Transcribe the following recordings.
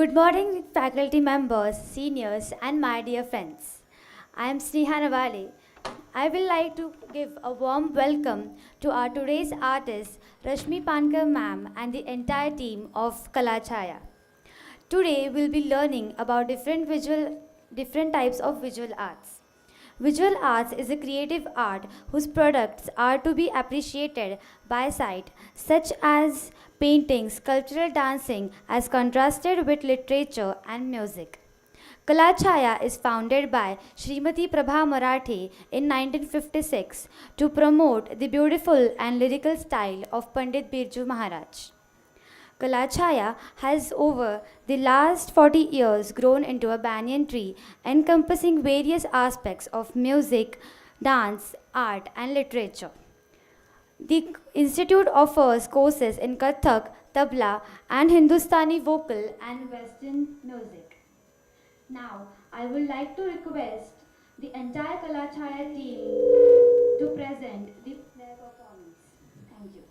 Good morning, faculty members, seniors, and my dear friends. I am Sneha Nawale. I will like to give a warm welcome to our today's artist, Rashmi Pankar ma'am, and the entire team of Kalachaya. Today, we'll be learning about different types of visual arts. Visual arts is a creative art whose products are to be appreciated by sight, such as painting, sculptural dancing, as contrasted with literature and music. Kalachaya is founded by Srimati Prabha Marathe in 1956 to promote the beautiful and lyrical style of Pandit Birju Maharaj. Kalachaya has over the last 40 years grown into a banyan tree encompassing various aspects of music, dance, art, and literature. The institute offers courses in Kathak, Tabla, and Hindustani vocal and Western music. Now, I would like to request the entire Kalachaya team to present their performance. Thank you.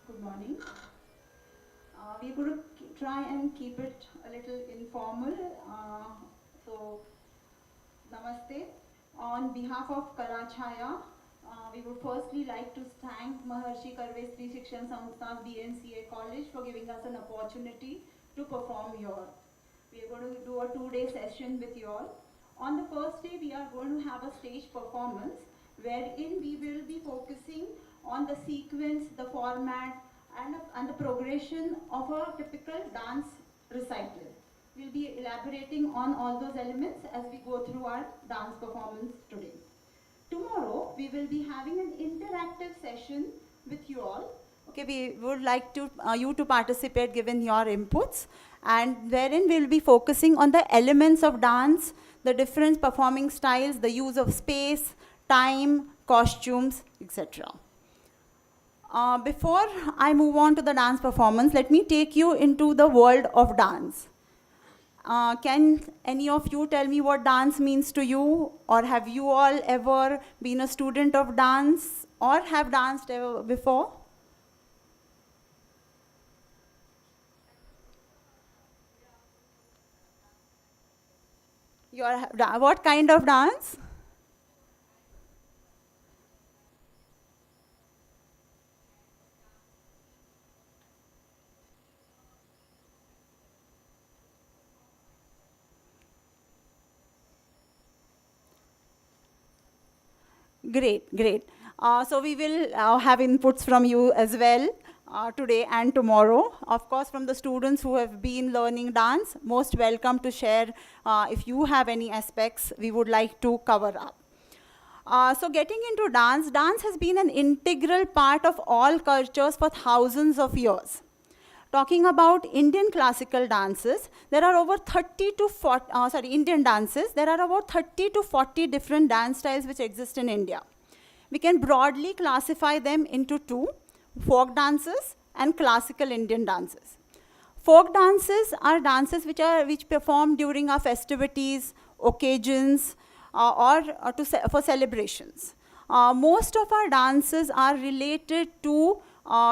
Good morning. We're going to try and keep it a little informal. So, namaste. On behalf of Kalachaya, we would firstly like to thank Maharshi Karvestri Shikshan Samstha BNCA College for giving us an opportunity to perform here. We are going to do a 2-day session with you all. On the first day, we are going to have a stage performance wherein we will be focusing on the sequence, the format, and the progression of a typical dance recital. We'll be elaborating on all those elements as we go through our dance performance today. Tomorrow, we will be having an interactive session with you all. Okay, we would like to you to participate given your inputs, and wherein we'll be focusing on the elements of dance, the different performing styles, the use of space, time, costumes, etc. Before I move on to the dance performance, let me take you into the world of dance. Can any of you tell me what dance means to you? Or have you all ever been a student of dance or have danced ever before? What kind of dance? Great, great. So we will have inputs from you as well today and tomorrow. Of course, from the students who have been learning dance, most welcome to share if you have any aspects we would like to cover up. So getting into dance, dance has been an integral part of all cultures for thousands of years. Talking about Indian classical dances, there are over 30 to 40, Indian dances, there are about 30 to 40 different dance styles which exist in India. We can broadly classify them into two, folk dances and classical Indian dances. Folk dances are dances which performed during our festivities, occasions, for celebrations. Most of our dances are related to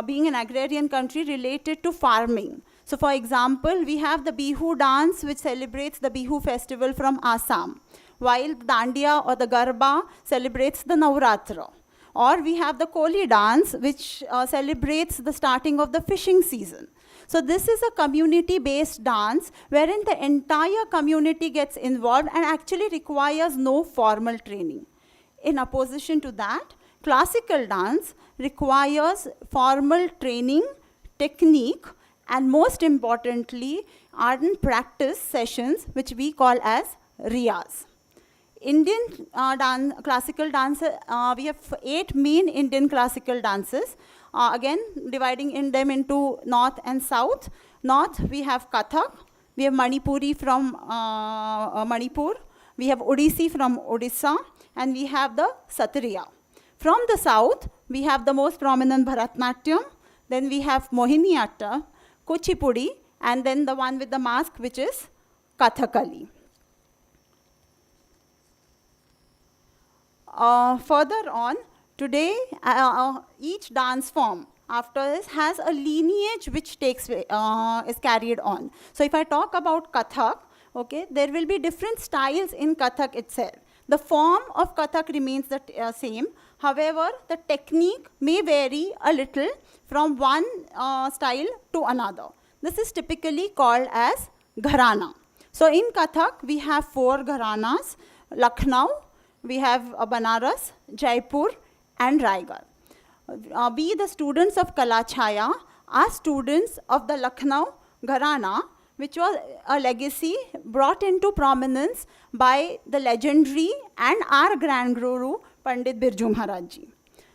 being an agrarian country, related to farming. So for example, we have the Bihu dance which celebrates the Bihu festival from Assam, while Dandiya or the Garba celebrates the Navratra. Or we have the Koli dance which celebrates the starting of the fishing season. So this is a community-based dance wherein the entire community gets involved and actually requires no formal training. In opposition to that, classical dance requires formal training, technique, and most importantly, ardent practice sessions, which we call as riyas. Indian classical dance, we have 8 main Indian classical dances. Again, dividing them into north and south. North, we have Kathak, we have Manipuri from Manipur, we have Odissi from Odisha, and we have the Satriya. From the south, we have the most prominent Bharatnatyam, then we have Mohiniyattam, Kuchipudi, and then the one with the mask, which is Kathakali. Further on, Today, each dance form after this has a lineage which is carried on. So if I talk about Kathak, okay, there will be different styles in Kathak itself. The form of Kathak remains the same. However, the technique may vary a little from one style to another. This is typically called as gharana. So in Kathak, we have 4 gharanas: Lucknow, we have Banaras, Jaipur, and Raigarh. We, the students of Kalachaya, are students of the Lucknow Gharana, which was a legacy brought into prominence by the legendary and our Grand Guru, Pandit Birju Maharaj Ji.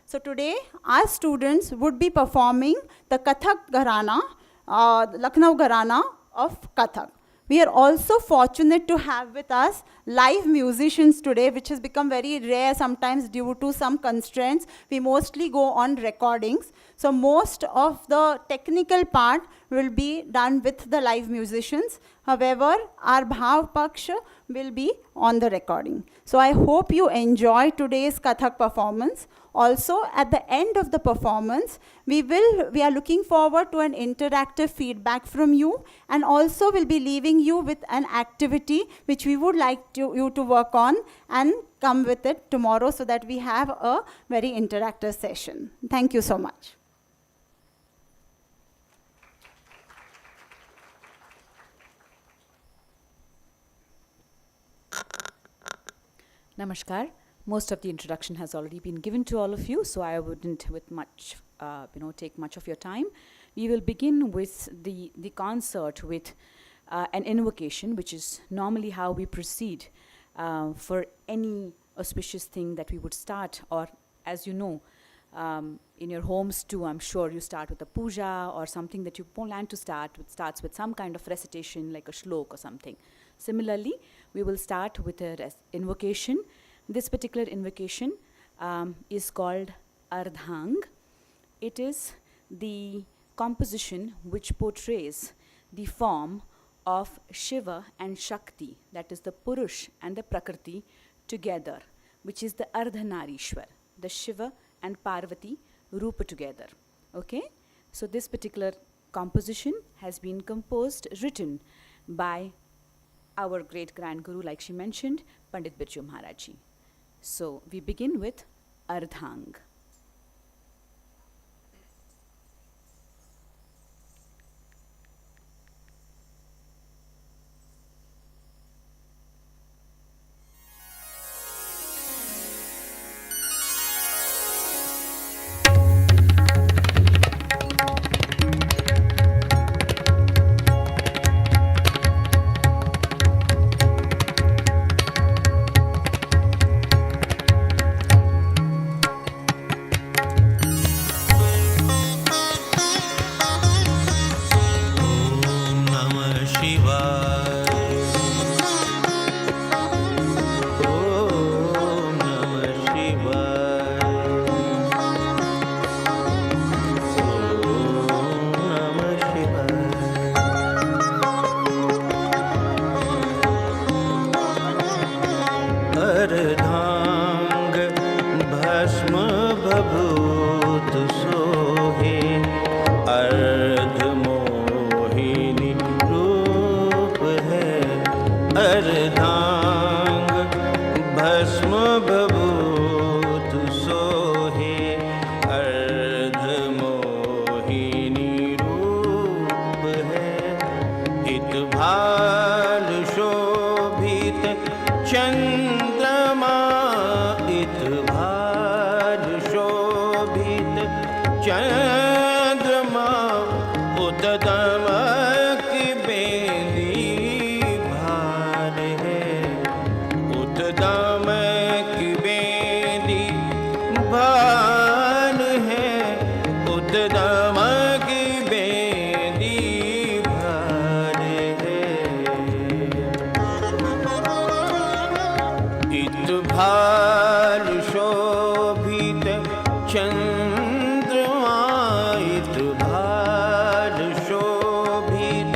So today, our students would be performing the Kathak Gharana, Lucknow Gharana of Kathak. We are also fortunate to have with us live musicians today, which has become very rare sometimes due to some constraints. We mostly go on recordings. So most of the technical part will be done with the live musicians. However, our Bhav Paksh will be on the recording. So I hope you enjoy today's Kathak performance. Also, at the end of the performance, we are looking forward to an interactive feedback from you, and also will be leaving you with an activity which we would like you to work on and come with it tomorrow, so that we have a very interactive session. Thank you so much. Namaskar. Most of the introduction has already been given to all of you, so I wouldn't with much, take much of your time. We will begin with the concert with an invocation, which is normally how we proceed for any auspicious thing that we would start, or as you know, in your homes too, I'm sure you start with a puja or something that you plan to start with, starts with some kind of recitation like a shlok or something. Similarly, we will start with an invocation. This particular invocation is called Ardhang. It is the composition which portrays the form of Shiva and Shakti, that is the Purush and the Prakriti together, which is the Ardhanarishwar, the Shiva and Parvati Rupa together. Okay? So this particular composition has been written by our great Grand Guru, like she mentioned, Pandit Birju Maharaj Ji. So we begin with Ardhang. अर्धांग भस्म बभूत सोहे अर्ध मोहिनी रूप है अर्धांग भस्म बभूत सोहे अर्ध मोहिनी रूप है इत भाल शोभित चंद्रमा इत भाल शोभित चंद्रमा उतम की बेली भार है उतम की बेली भार है उतम की बेली भार है इत भाल शोभित चंद्रमा इत भाल शोभित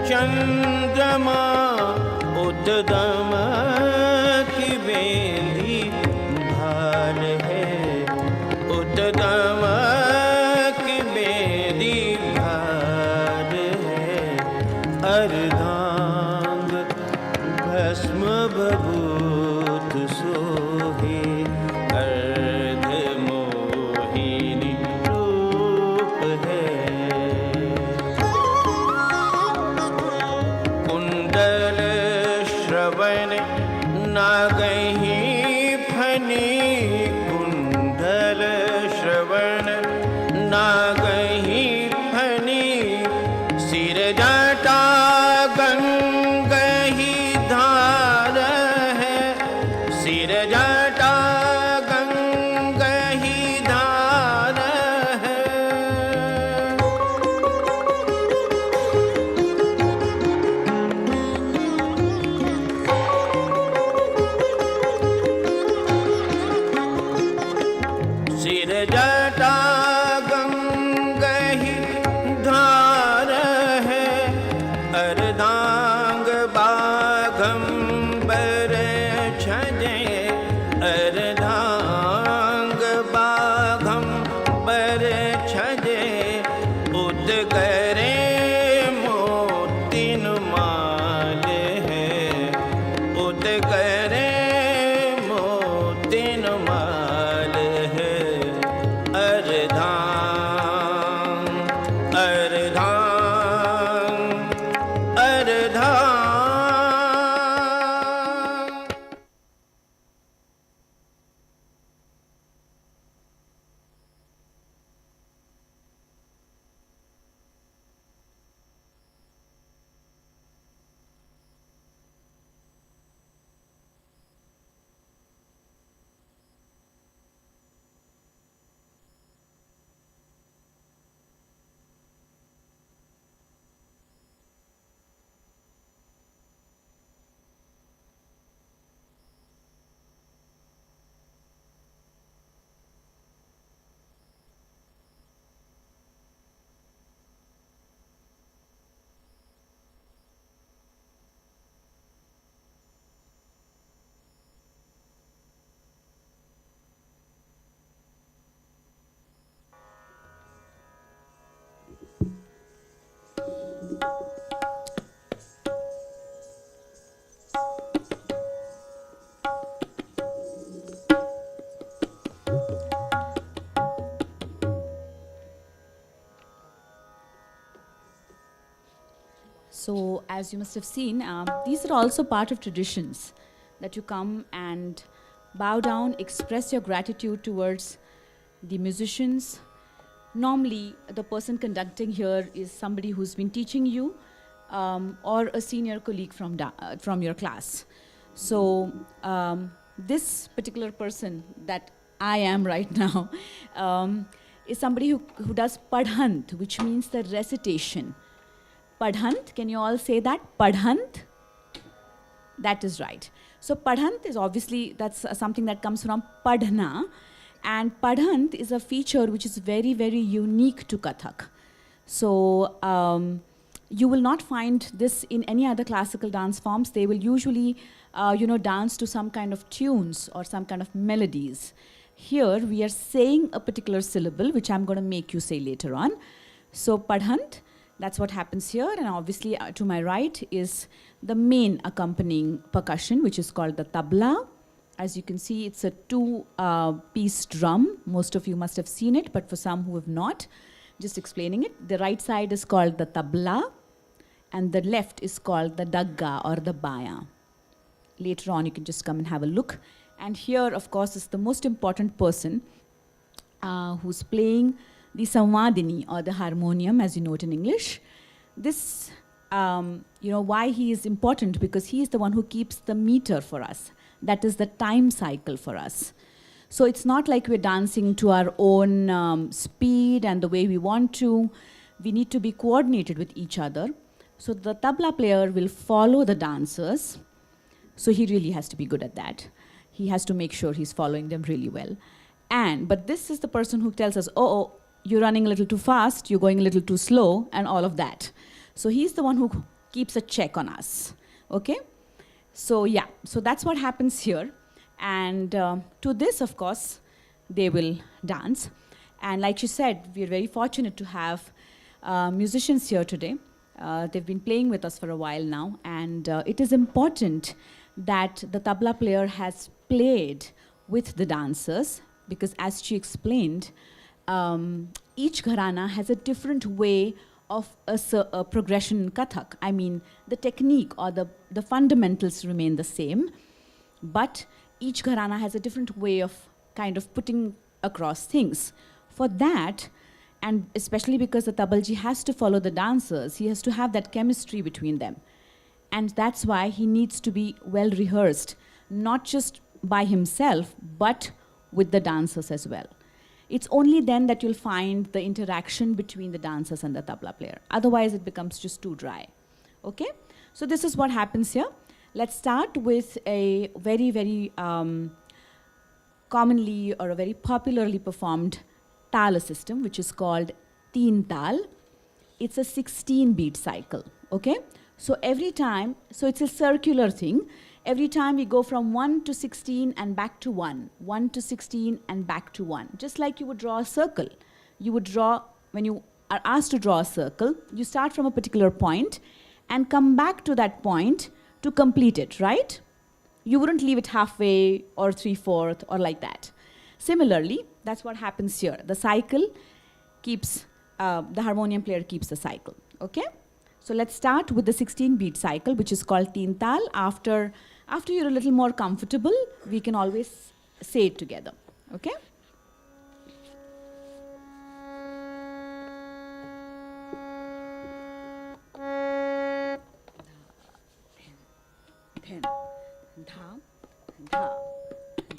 चंद्रमा उतम की बेली भाल है अर्धांग भस्म बभूत सोहे अर्ध मोहिनी रूप है कुंडल श्रवण नागही फनी कुंडल श्रवण नागही फनी सिर जटा गंगही धार है सिर जटा गंगही धार है सिर जटा गंगही धार है अर्धांग बाघंबर छजे अर्धांग बाघंबर छजे उदगरे मोतिन माल है उदगरे मोतिन माल है अर्धांग अर्धांग अर्धांग So, as you must have seen, these are also part of traditions that you come and bow down, express your gratitude towards the musicians. Normally, the person conducting here is somebody who's been teaching you or a senior colleague from your class. So, this particular person that I am right now is somebody who does padhant, which means the recitation. Padhant, can you all say that? Padhant? That is right. So padhant is obviously, that's something that comes from padhana. And padhant is a feature which is very, very unique to Kathak. So you will not find this in any other classical dance forms. They will usually, dance to some kind of tunes or some kind of melodies. Here we are saying a particular syllable, which I'm going to make you say later on. So padhant. That's what happens here, and obviously to my right is the main accompanying percussion, which is called the tabla. As you can see, it's a two-piece drum. Most of you must have seen it, but for some who have not, just explaining it. The right side is called the tabla, and the left is called the dagga or the baya. Later on, you can just come and have a look. And here, of course, is the most important person who's playing the samvadini or the harmonium, as you know it in English. This, why he is important, because he is the one who keeps the meter for us. That is the time cycle for us. So it's not like we're dancing to our own speed and the way we want to. We need to be coordinated with each other. So the tabla player will follow the dancers. So he really has to be good at that. He has to make sure he's following them really well. But this is the person who tells us, oh, you're running a little too fast, you're going a little too slow, and all of that. So he's the one who keeps a check on us, okay? So yeah, so that's what happens here. And to this, of course, they will dance. And like she said, we're very fortunate to have musicians here today. They've been playing with us for a while now, and it is important that the tabla player has played with the dancers, because as she explained, each gharana has a different way of a progression in Kathak. I mean, the technique or the fundamentals remain the same, but each gharana has a different way of kind of putting across things. For that, and especially because the tabalji has to follow the dancers, he has to have that chemistry between them. And that's why he needs to be well rehearsed, not just by himself, but with the dancers as well. It's only then that you'll find the interaction between the dancers and the tabla player. Otherwise, it becomes just too dry. Okay? So this is what happens here. Let's start with a very, very commonly or a very popularly performed tala system, which is called Teen Tal. It's a 16-beat cycle. Okay? So every time, so it's a circular thing. Every time we go from 1 to 16 and back to 1, 1 to 16 and back to 1. Just like you would draw a circle. You would draw, when you are asked to draw a circle, you start from a particular point and come back to that point to complete it, right? You wouldn't leave it halfway or 3/4 or like that. Similarly, that's what happens here. The cycle keeps, the harmonium player keeps the cycle, okay? So let's start with the 16-beat cycle, which is called Teen Tal. After you're a little more comfortable, we can always say it together, okay? Then, dha, dha,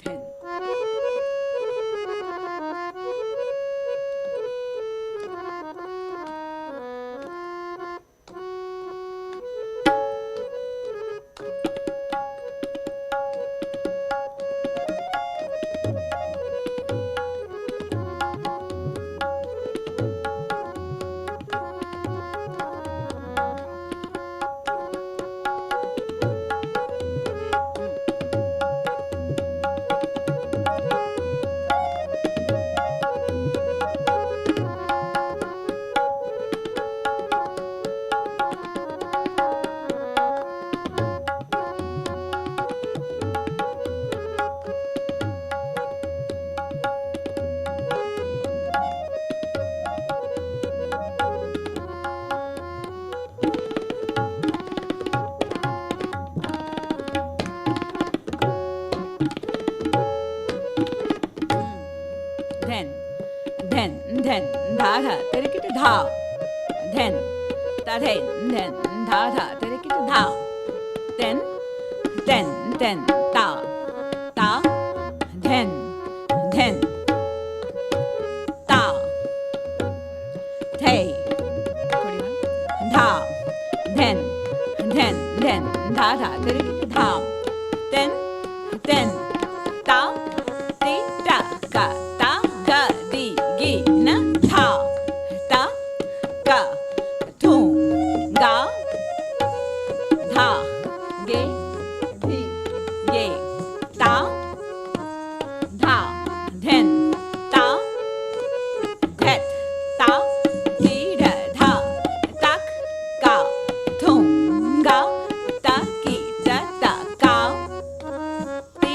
then. Then, dha dha, terikita dha. Then, ta then, dha dha, terikita dha. Then, ta, then, ta, thay, dha, then, dha dha, terikita dha. Then, ta, ti, ta, ka, ta, ga, di, gi, na, tha, ta, ka, thum, ga, tha, ge, di, ye, ta, dha, then, ta, thet, ta, di, da, dha, tak, ka, thum, ga, ta, ki, da, ta, ka, ti,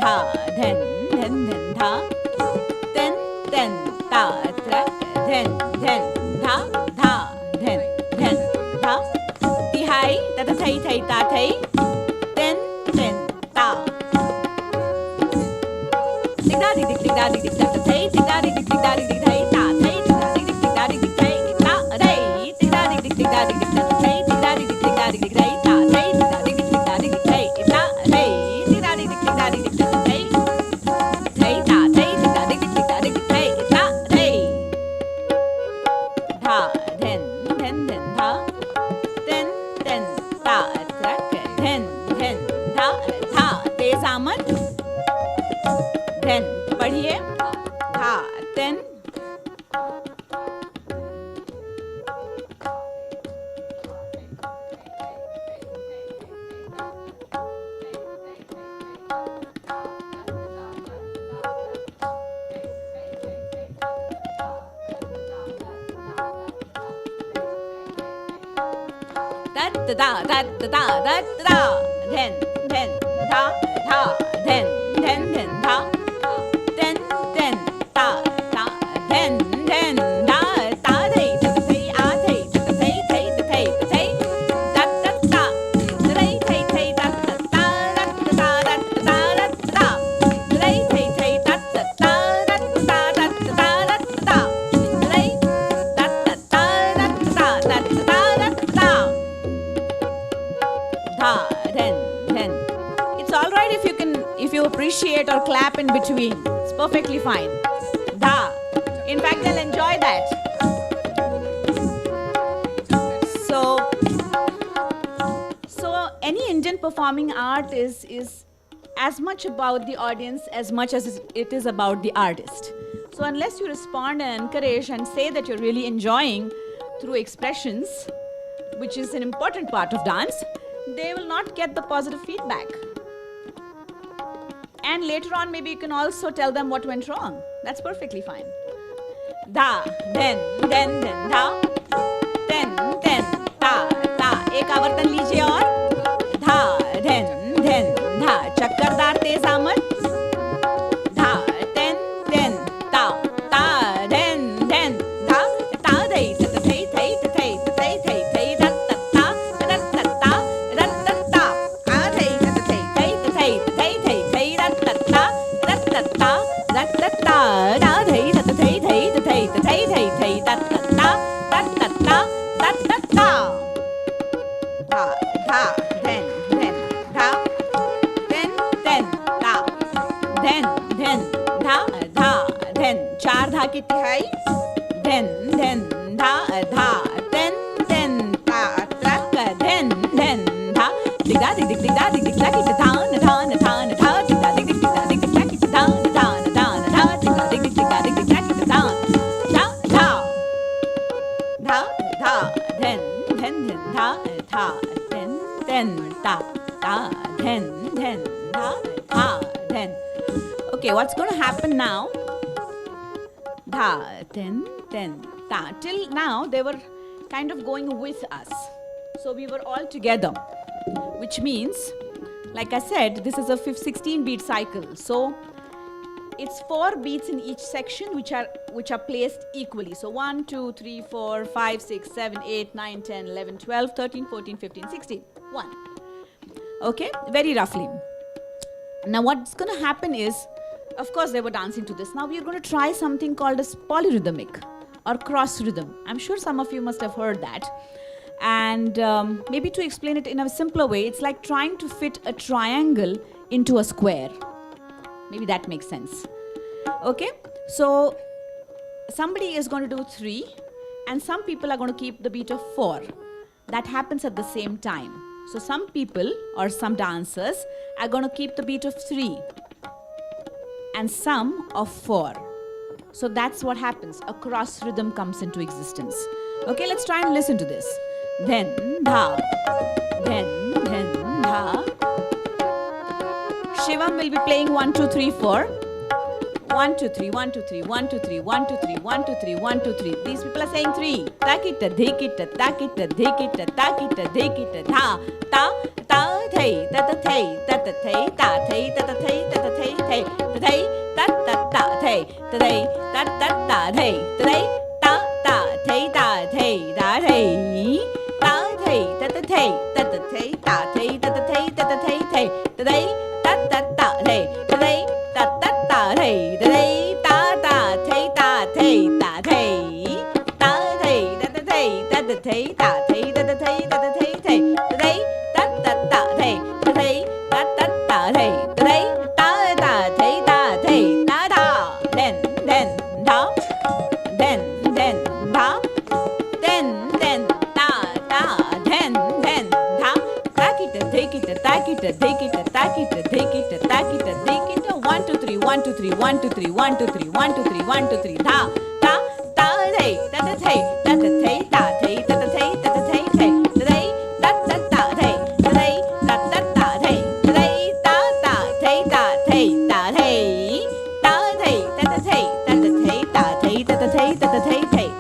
dha, then, dha. Then, ta, trak, then, dha, then, dha. Tihai, ta, ta, thai, thai, ta, thai. Then, ta. Dig da, dig, dig, dig, da, dig, dig, da, ta, thai. Dig da, dig, dig, dig, da, dig, dig, thai, ta, thai. Dig da, dig, dig, dig, da, dig, dig, thai, ta, thai. Dig da, dig, dig, dig, da, dig, dig, da, ta, thai. Dig da, dig, dig, dig, da, dig, dig, thai, ta, thai. Dig da, dig, dig, dig, da, dig, dig, thai, ta, thai. Dig da, dig, dig, dig, da, dig, dig, da, ta, thai. Thai, ta, thai. Dig da, dig, dig, dig, da, dig, dig, thai, ta, thai. Dha, then, dha. Then, ta, trak, then, dha, dha. Tez आमद. Then, पढ़िए. Dha, then. Da da da da da da da. Then da da. Then da. Then ta ta. Then da ta thai ta thai a thai ta thai thai ta thai ta thai. Da da da. Thai thai thai da da da da da da da da. Thai thai thai da da da da da da da da da. Thai da da da da da da da da. Dha, then. It's all right if you appreciate or clap in between. It's perfectly fine. Dha. In fact, they'll enjoy that. So any Indian performing art is as much about the audience as much as it is about the artist. So unless you respond and encourage and say that you're really enjoying through expressions, which is an important part of dance, they will not get the positive feedback. And later on, maybe you can also tell them what went wrong. That's perfectly fine. Da, then, da. Then, ta, ta. एक आवर्तन लीजिए और धा, then, धा. चक्करदार तेज आमद. धा, then, ta, ta, then, धा. Ta, thai, ta, thai, thai, ta, thai, ta, thai, thai, thai, da, ta, ta, da, ta, ta, da, ta, ta. A, thai, ta, thai, thai, ta, thai, thai, thai, thai, da, ta, ta, da, ta, ta, da, ta, ta, da, thai, ta, thai, thai, ta, thai, ta, thai, thai, thai, da, ta, ta, da, ta, ta, da, ta, ta. Dha, dha, then, dha. Then, da. Then, dha, dha. Then, चार धा की तिहाई. Then, dha, dha. Then, ta, trak. Then, dha. Dig da, dig dig dig da, dig dig da, dig da, na da, na da, na da. Dig da, dig dig dig da, dig dig da, dig da, na da, na da, na da. Dig da, dig dig dig da, dig dig da, dig da, da, da. Dha, dha. Then, dha, tha. Then, ta, ta. Then, dha, tha. Then. Okay, what's going to happen now? Dha, then, ta. Till now, they were kind of going with us. So we were all together, which means, like I said, this is a 16 beat cycle. So it's 4 beats in each section which are placed equally. So 1, 2, 3, 4, 5, 6, 7, 8, 9, 10, 11, 12, 13, 14, 15, 16. 1. Okay, very roughly. Now what's going to happen is, of course they were dancing to this. Now we are going to try something called as polyrhythmic or cross rhythm. I'm sure some of you must have heard that. And maybe to explain it in a simpler way, it's like trying to fit a triangle into a square. Maybe that makes sense. Okay, so somebody is going to do 3 and some people are going to keep the beat of 4. That happens at the same time. So some people or some dancers are going to keep the beat of 3 and some of 4. So that's what happens. A cross rhythm comes into existence. Okay, let's try and listen to this. Then dha, then dha. Shivam will be playing 1, 2, 3, 4. 1, 2, 3, 1, 2, 3, 1, 2, 3, 1, 2, 3, 1, 2, 3, 1, 2, 3. These people are saying 3. Takita, dhikita, takita, dhikita, takita, dhikita, dha, ta, ta, thai, ta, ta, thai. thei ta ta thei ta thei ta ta thei ta ta thei thei ta thei ta ta ta thei ta thei ta ta ta thei ta thei ta ta thei ta thei ta thei ta thei ta ta thei ta ta thei ta thei ta ta thei ta ta thei thei ta thei ta ta ta thei ta thei ta ta ta thei ta thei ta ta thei ta thei ta thei ta thei ta ta thei ta ta thei ta thei ta ta thei ta ta thei thei ta thei ta ta ta thei ta thei ta ta ta thei ta thei ta ta thei ta thei ta ta den den da den den da den den ta ta den den da take it take it take it take it take it take it take it take it 1 2 3 1 2 3 1 2 3 1 2 3 1 2 3 1 2 3 da da ta thei ta ta thei ta ta thei ta thei ta ta thei ta ta thei thei ta thei ta ta ta thei ta thei ta ta ta thei ta thei ta ta thei ta thei ta thei ta thei ta ta thei ta ta thei ta thei ta ta thei ta ta thei thei ta thei ta ta ta thei ta thei ta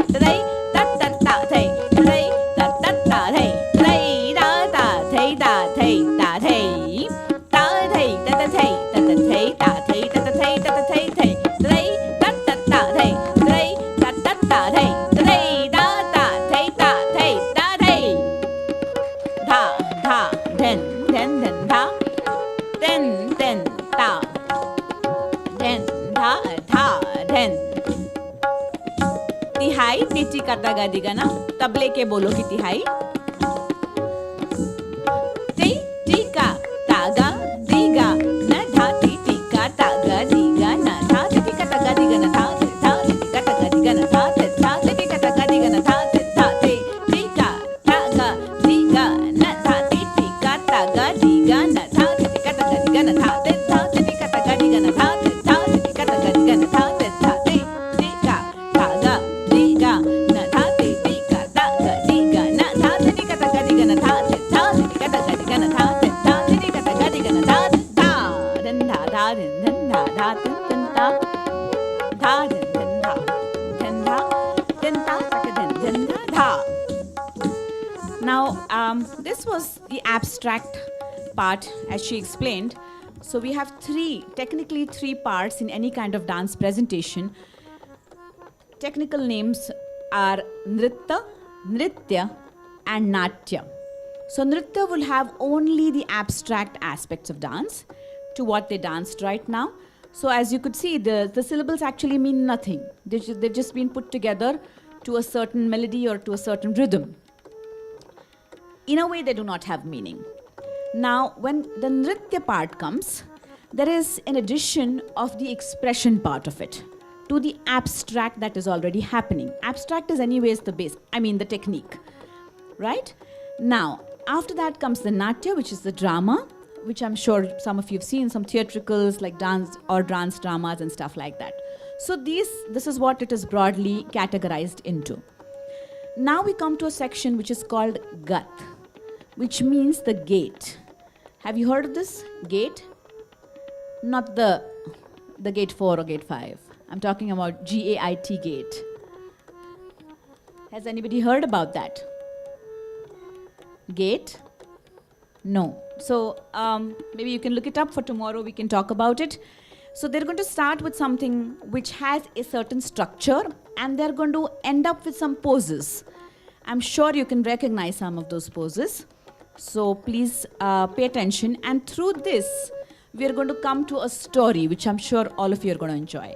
ta ta thei ta thei ta ta thei ta thei ta thei ta thei ta ta thei ta ta thei ta thei ta ta thei ta ta thei thei ta thei ta ta ta thei ta thei ta ta ta thei ta thei ta ta thei ta thei ta thei tha tha den den den tha den den ta den tha tha den तिहाई तिची करता गादी गाना तबले के बोलो की तिहाई टी टीका तागा दीगा न धा टी टीका तागा दीगा न धा टी टीका तागा दीगा न धा धा टी टीका तागा दीगा न धा धा टी टीका तागा दीगा न धा धा टी टीका तागा दीगा न धा टी टीका तागा दीगा न धा टी टीका तागा दीगा न धा धा टी टीका तागा दीगा न धा धा टी टीका तागा दीगा न धा धा टी टीका तागा दीगा न धा टी टीका तागा दीगा न धा टी टीका तागा दीगा न धा धा टी टीका तागा दीगा न धा धा टी टीका तागा दीगा न धा धा den धा धा den धा धा den धा धा den धा den धा den धा den धा धा. Now, this was the abstract part, as she explained. So we have technically three parts in any kind of dance presentation. Technical names are nritta, nritya, and natya. So nritya will have only the abstract aspects of dance to what they danced right now. So as you could see, the syllables actually mean nothing. They've just been put together to a certain melody or to a certain rhythm. In a way, they do not have meaning. Now, when the nritya part comes, there is an addition of the expression part of it to the abstract that is already happening. Abstract is anyways the base, the technique, right? Now, after that comes the natya, which is the drama, which I'm sure some of you have seen, some theatricals like dance or dance dramas and stuff like that. So this is what it is broadly categorized into. Now we come to a section which is called gat, which means the gate. Have you heard of this? Gate? Not the gate 4 or gate 5. I'm talking about GAIT gate. Has anybody heard about that? Gate? No. So maybe you can look it up for tomorrow. We can talk about it. So they're going to start with something which has a certain structure and they're going to end up with some poses. I'm sure you can recognize some of those poses. So please pay attention. And through this, we are going to come to a story which I'm sure all of you are going to enjoy.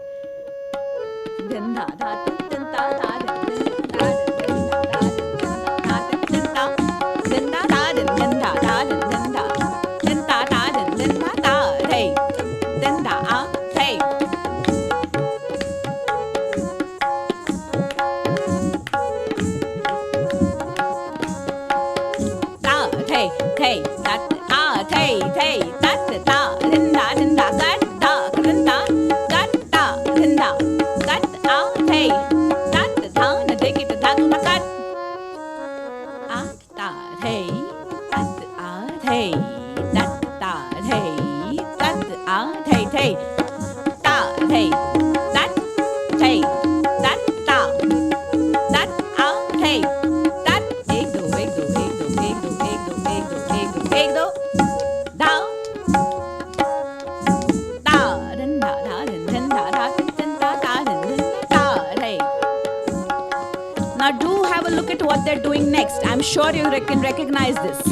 Next, I'm sure you can recognize this.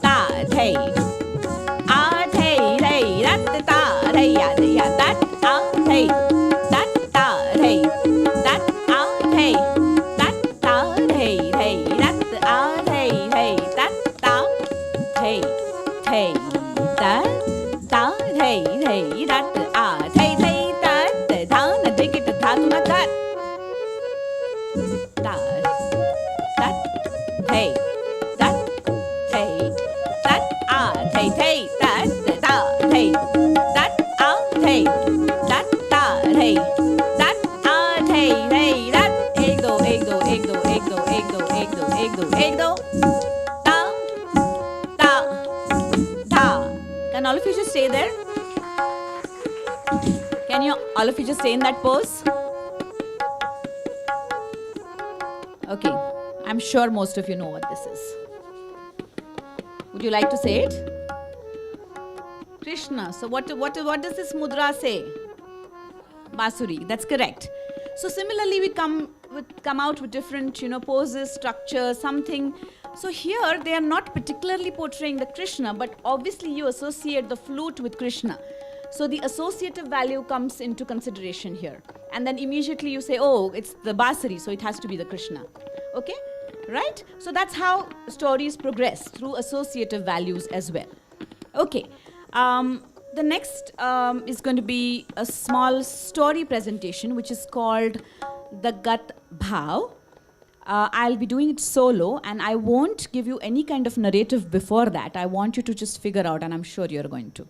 Ta, thay. Ah, thay, thay. That, ta, thay, ya, ya. That, ah, thay. That, ta, thay. That, ah, thay. That, ta, thay, thay. That, ah, thay, thay. That, ta, thay, thay. That, ta, thay, thay. That, ah, thay, thay. That, ta, na, dig it, ta, tu, na, that. Ta, that, thay, that, thay, that, ah, thay, thay, that, ta, thay, that, ah, thay, that, ta, thay, that, ah, thay, thay, that, ek do, ek do, ek do, ek do, ek do, ek do, ek do, ek do, ta, ta, ta. Can all of you just stay there? Can you all of you just stay in that pose? Okay, I'm sure most of you know what this is. Would you like to say it? Krishna. So what does this mudra say? Basuri. That's correct. So similarly, we come out with different, poses, structures, something. So here they are not particularly portraying the Krishna, but obviously you associate the flute with Krishna. So the associative value comes into consideration here. And then immediately you say, oh, it's the Basari, so it has to be the Krishna. Okay? Right? So that's how stories progress, through associative values as well. Okay. The next is going to be a small story presentation, which is called the Gat Bhav. I'll be doing it solo, and I won't give you any kind of narrative before that. I want you to just figure out, and I'm sure you're going to.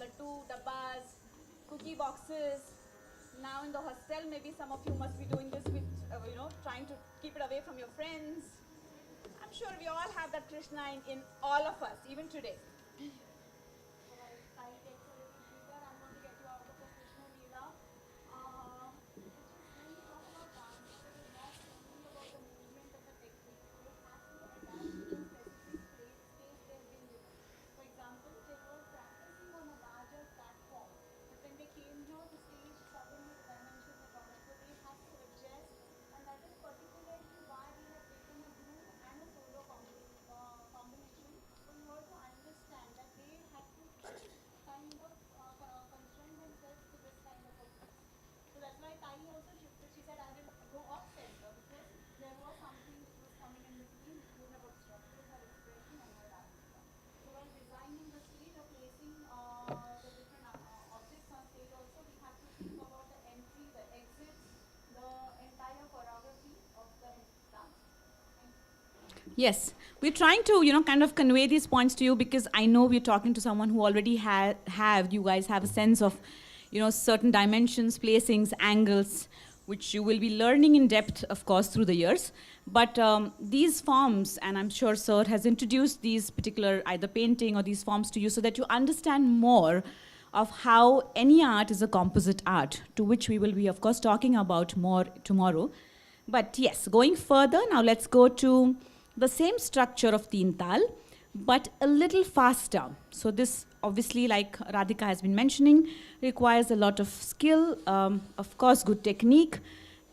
laddu, dabbas, cookie boxes. Now in the hostel, maybe some of you must be doing this with, trying to keep it away from your friends. I'm sure we all have that Krishna in all of us, even today. Yes, we're trying to, kind of convey these points to you because I know we're talking to someone who already you guys have a sense of, certain dimensions, placings, angles, which you will be learning in depth, of course, through the years. But these forms, and I'm sure Sir has introduced these particular either painting or these forms to you so that you understand more of how any art is a composite art, to which we will be, of course, talking about more tomorrow. But yes, going further, now let's go to the same structure of Teen Tal, but a little faster. So this, obviously, like Radhika has been mentioning, requires a lot of skill, of course, good technique,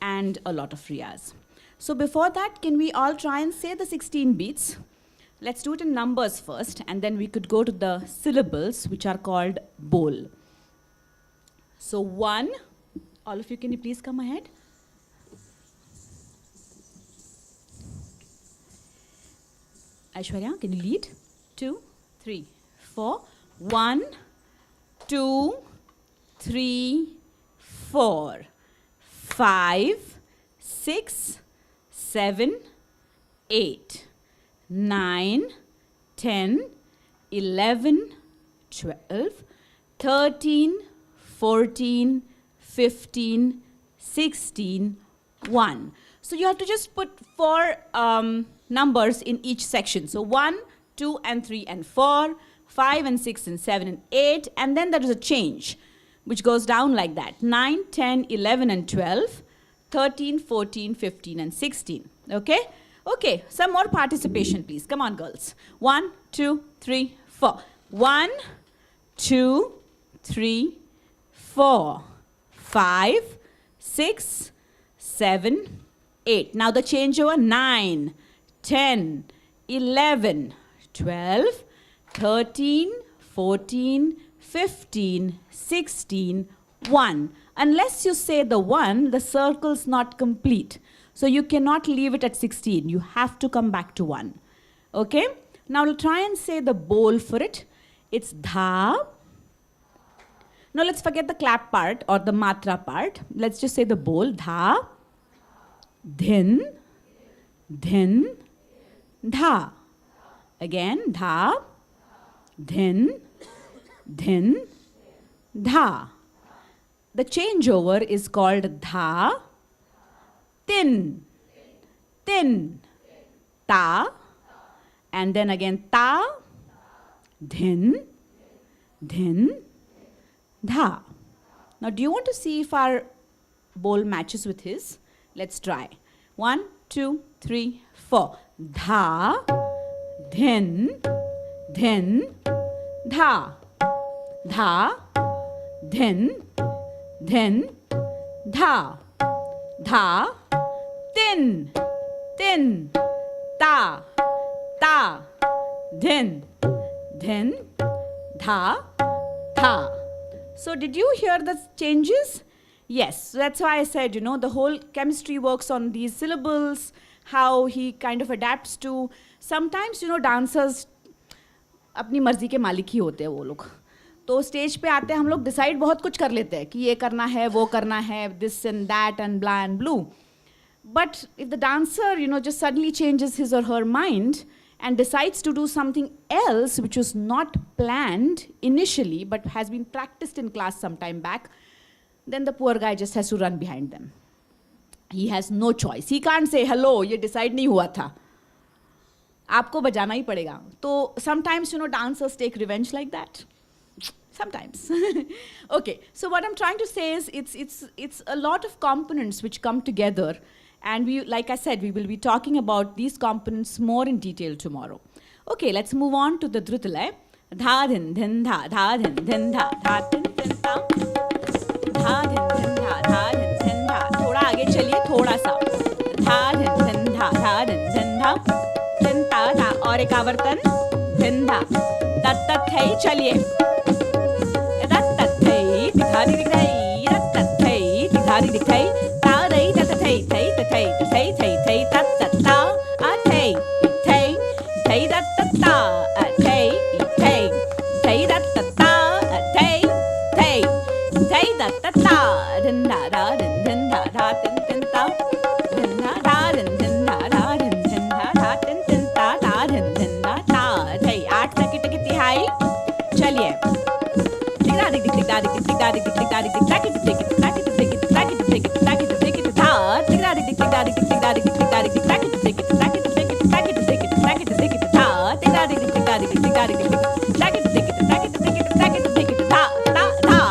and a lot of riyaz. So before that, can we all try and say the 16 beats? Let's do it in numbers first, and then we could go to the syllables, which are called bol. So 1, all of you, can you please come ahead? Aishwarya, can you lead? 2, 3, 4. 1, 2, 3, 4. 5, 6, 7, 8, 9, 10, 11, 12, 13, 14, 15, 16, 1. So you have to just put 4 numbers in each section. So 1, 2, and 3, and 4, 5, and 6, and 7, and 8, and then there is a change, which goes down like that. 9, 10, 11, and 12, 13, 14, 15, and 16. Okay? Okay, some more participation, please. Come on, girls. 1, 2, 3, 4. 1, 2, 3, 4, 5, 6, 7, 8. Now the changeover, 9, 10, 11, 12, 13, 14, 15, 16, 1. Unless you say the 1, the circle's not complete. So you cannot leave it at 16. You have to come back to 1. Okay? Now we'll try and say the bol for it. It's dha. Now let's forget the clap part or the matra part. Let's just say the bol. Dha, dhin, dhin, dha. Again, dha, dhin, dhin, dha. The changeover is called dha, tin, tin, ta, and then again ta, dhin, dhin, dha. Now do you want to see if our bol matches with his? Let's try. 1, 2, 3, 4. Dha, dhin, dhin, dha. Dha, dhin, dhin, dha. Dha, tin, tin, ta, ta, dhin, dhin, dha, tha. So did you hear the changes? Yes, so that's why I said, the whole chemistry works on these syllables, how he kind of adapts to. Sometimes, dancers अपनी मर्जी के मालिक ही होते हैं वो लोग. तो stage पे आते हैं हम लोग डिसाइड बहुत कुछ कर लेते हैं कि ये करना है, वो करना है, this and that and blah and blue. But if the dancer, just suddenly changes his or her mind and decides to do something else which was not planned initially but has been practiced in class some time back, then the poor guy just has to run behind them. He has no choice. He can't say, hello, ये decide नहीं हुआ था. आपको बजाना ही पड़ेगा. So sometimes, dancers take revenge like that. Sometimes. Okay, so what I'm trying to say is it's a lot of components which come together, and we, like I said, we will be talking about these components more in detail tomorrow. Okay, let's move on to the Drutalay. Dha din din dha, dha din din dha, dha din din dha. Dha din din dha, dha din din dha. थोड़ा आगे चलिए, थोड़ा सा. Dha din din dha, dha din din dha. Din ta dha, और एक आवर्तन. Din dha. tat tat है, चलिए. Tat tat है, दिखाई दिखाई. Tat tat है, दिखाई दिखाई. Ta रही tat tat है, thai tat thai thai thai thai tat tat ta. A thai thai thai tat tat ta. A thai thai thai tat tat ta. A thai thai thai tat tat ta. Din da da din din da da din din ta. Din da da din din da da din din da da din din ta da din din da ta. Thai 8 second की तिहाई. चलिए. दिखा दिख दिख दिखा दिख दिखा दिख दिखा दिख दिखा दिख दिख दिखा दिख दिख दिखा दिख दिख दिखा दिख दिख दिखा दिखा दिख दिखा दिख दिखा दिख दिखा दिख दिखा दिख दिख दिखा दिख दिख दिखा दिख दिख दिखा दिख दिख दिखा दिखा दिख दिखा दिख दिखा दिख दिखा दिख दिख दिखा दिख दिख दिखा दिख दिख दिखा ता ता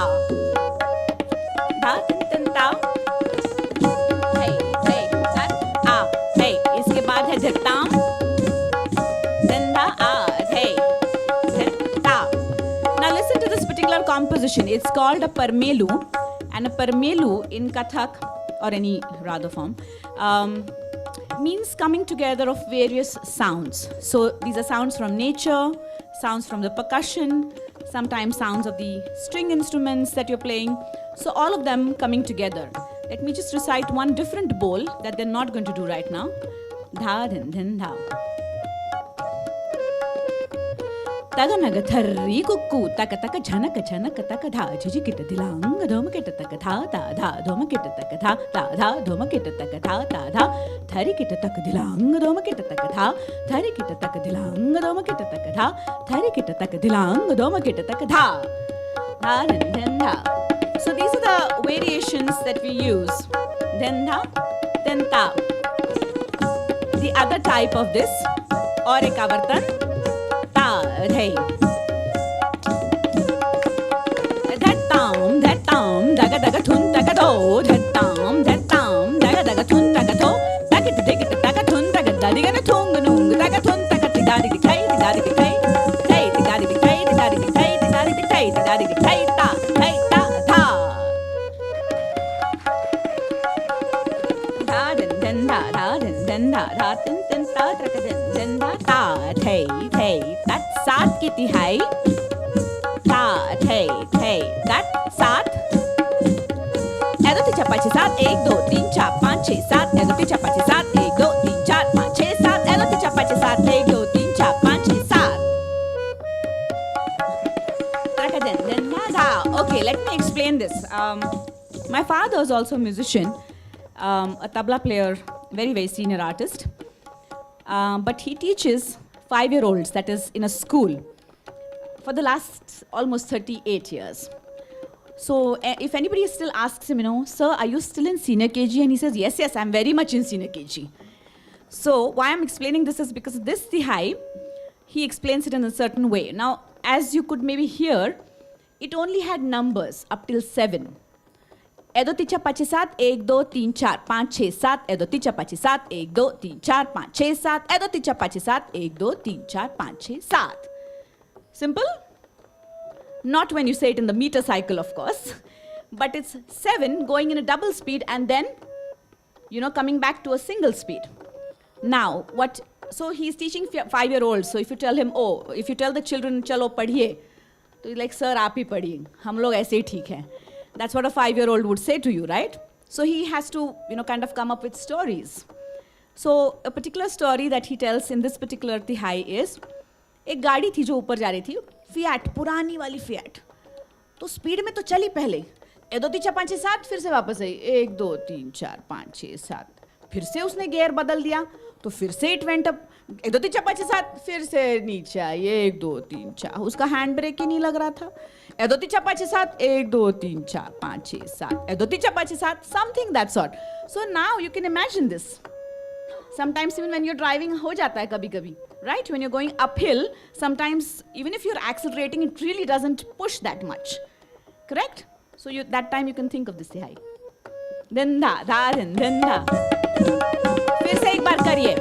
ता तन ता. हे हे ता आ हे. इसके बाद है धताम. दंदा आ हे धता. Now listen to this particular composition. It's called a parmelu, and a parmelu in Kathak or any rather form means coming together of various sounds. So these are sounds from nature, sounds from the percussion, sometimes sounds of the string instruments that you're playing. So all of them coming together. Let me just recite one different bowl that they're not going to do right now. Dha din din dha. तगनग थर्री कुक्कू तक तक झनक झनक तक धा झिझि kit दिलांग Dhom kit तक था ता धा धोम किट तक था ता धा धोम किट तक था ता धा थरी किट तक दिलांग धोम किट तक था थरी किट तक दिलांग धोम किट तक था थरी किट तक दिलांग धोम किट तक धा धा दिन दिन धा. So these are the variations that we use. Din dha, din ta. The other type of this, और एक आवर्तन. Hey. Dhatam, dhatam, daga daga thun daga do. Dhatam, dhatam, daga daga thun daga do. Daga daga daga thun daga daga daga thung nung daga thun daga diga diga kai diga diga kai kai diga diga kai diga diga kai diga diga kai diga diga kai ta kai ta tha. Da din din da da din din da da din din ta tra din din da ta thei thei tat. 7 की तिहाई. ता thei thei tat 7. ऐदो तिचा पाचे 7 1 2 3 4 5 6 7. ऐदो तिचा पाचे 7 1 2 3 4 5 6 7. ऐदो तिचा पाचे 7 1 2 3 4 5 6 7. Okay, let me explain this. My father is also a musician, a tabla player, very very senior artist, but he teaches 5-year-olds, that is in a school, for the last almost 38 years. So if anybody still asks him, sir, are you still in senior KG? And he says, yes, yes, I'm very much in senior KG. So why I'm explaining this is because this tihai, he explains it in a certain way. Now, as you could maybe hear, it only had numbers up till 7. एदो तिचा पाचे 7 1 2 3 4 5 6 7. एदो तिचा पाचे 7 1 2 3 4 5 6 7. एदो तिचा पाचे 7 1 2 3 4 5 6 7. Simple? Not when you say it in the meter cycle, of course, but it's 7 going in a double speed and then, coming back to a single speed. Now, so he's teaching 5-year-olds. So if you tell him, if you tell the children, chalo padhiye, so he's like, sir, aap hi padhiye. Hum log aise hi theek hai. That's what a 5-year-old would say to you, right? So he has to, kind of come up with stories. So a particular story that he tells in this particular tihai is, एक गाड़ी थी जो ऊपर जा रही थी, Fiat, पुरानी वाली फियाट. तो स्पीड में तो चली पहले. एदो तिचा 5 7 फिर से वापस आई. 1 2 3 4 5 6 7. फिर से उसने गियर बदल दिया, तो फिर से इट वेंट अप. 1 2 3 4 5 6 7 फिर से नीचे आइए 1 2 3 4 उसका हैंड ब्रेक ही नहीं लग रहा था 1 2 3 4 5 6 7 1 2 3 4 5 6 7 1 2 3 4 5 6 7 something that sort. So now you can imagine this. Sometimes even when you're driving हो जाता है कभी कभी, right? When you're going uphill, sometimes even if you're accelerating, it really doesn't push that much, correct? So you, that time you can think of this Tihai. Danda, da, danda. फिर से एक बार करिए.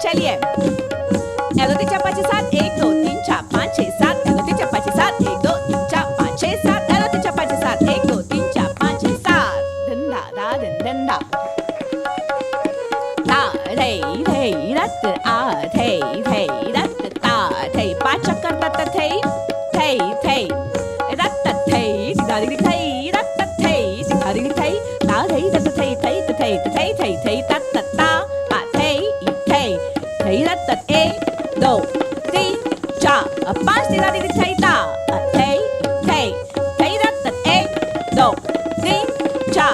चलिए 1 2 3 4 5 6 7 1 2 3 4 5 6 7 1 2 3 4 5 6 7 1 2 3 4 5 6 7 1 2 3 4 5 6 7 1 2 3 4 5 6 7 danda da danda da thei thei rat a thei thei rat ta thei pa chakkar tat thei thei thei rat thei da di thei rat thei da di thei ta thei tat thei thei thei thei thei thei tat ta pa thei thei thei rat e do ti cha 5 di da di thei ta thei thei thei rat e do ti cha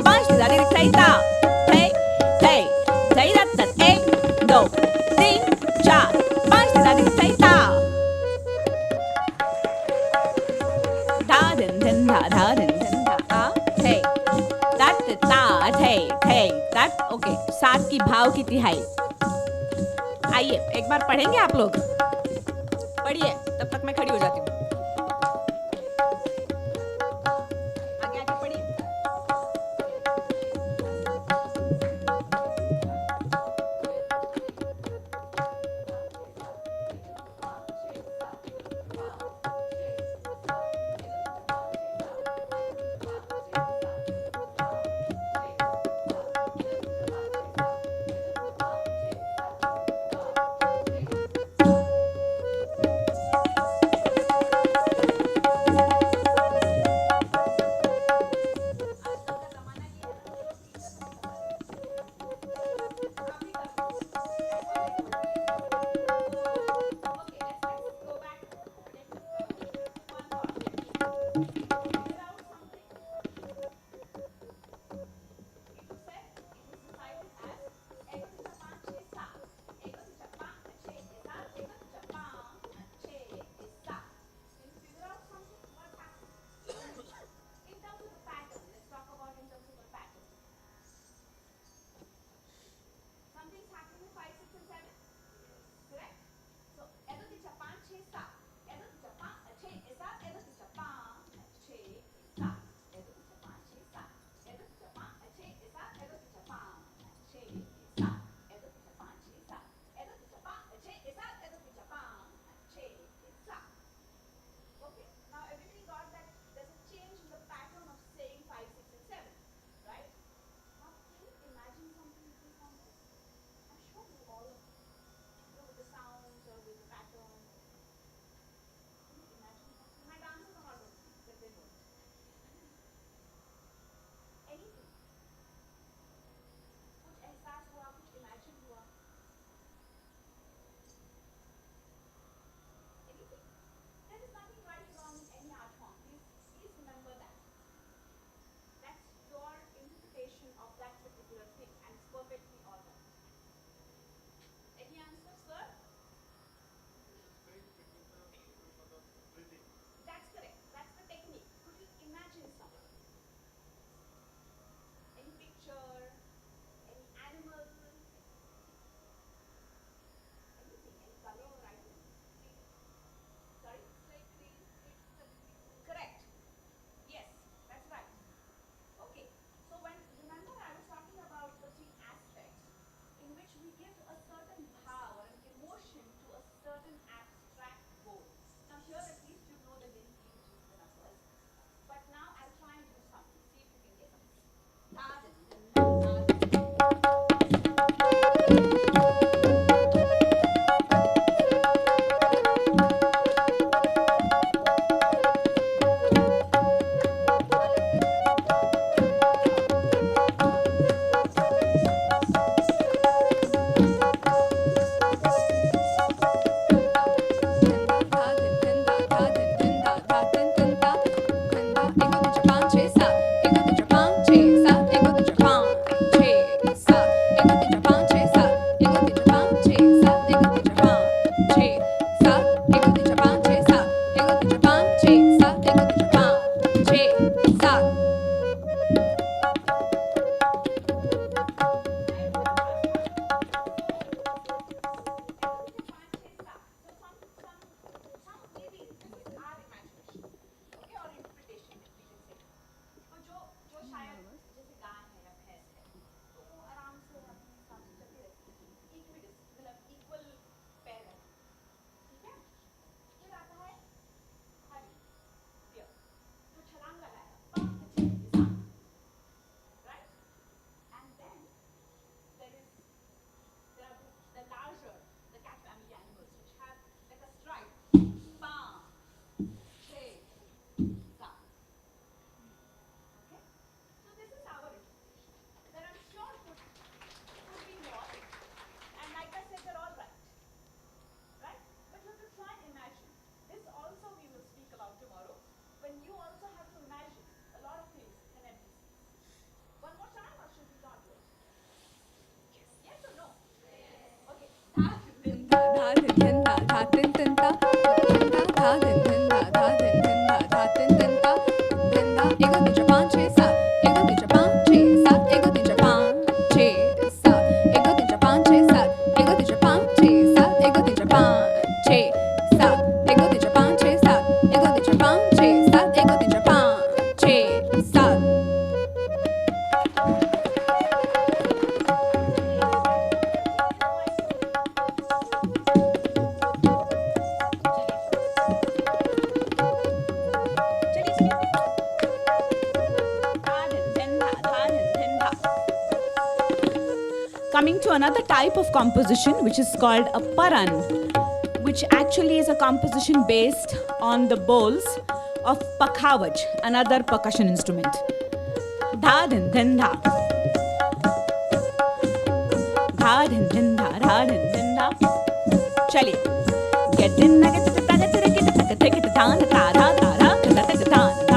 5 di da di thei ta thei thei thei rat e do ti cha 5 di da di thei ta da den den da a thei tat ta thei thei tat okay 7 की भाव की तिहाई. आइए एक बार पढ़ेंगे आप लोग, पढ़िए तब तक मैं खड़ी हो जाती हूँ. आगे आगे पढ़िए. 5, 6, 7, 1, 2, 3, 4, 5, 6, 7. Coming to another type of composition, which is called a paran, which actually is a composition based on the bowls of pakhavaj, another percussion instrument. Dha din din dha. Dha din din dha, dha din din dha. Chaliye. Get in na get ta ta ta ta ta ta ta ta ta ta ta ta ta ta ta ta ta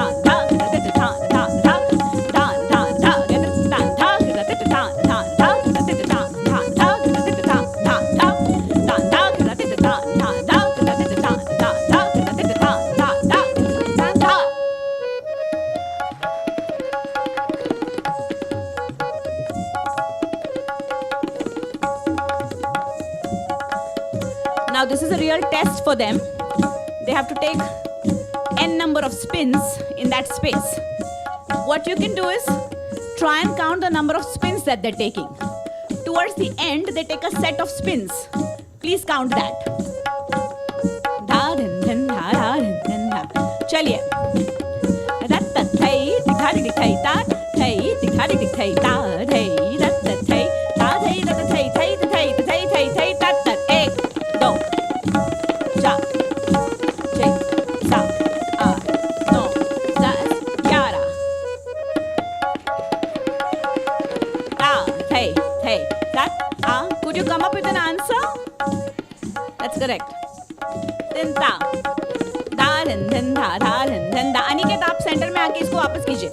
Now this is a real test for them. They have to take n number of spins in that space. What you can do is try and count the number of spins that they're taking. Towards the end, they take a set of spins. Please count that. Dha din din dha, dha din din dha. Chaliye. Rat ta thai, dikha dik thai ta, thai dikha dik thai ta, thai rat ta thai, ta thai rat ta thai, thai ta thai, ta thai thai thai ta ta. 1, 2, 4, 6, 7, 8, 9, 10, 11. Hey, hey, that, could you come up with an answer? That's correct. Tinta. Da din din da, da din din da. Aniket आप centre में आके इसको वापस कीजिए.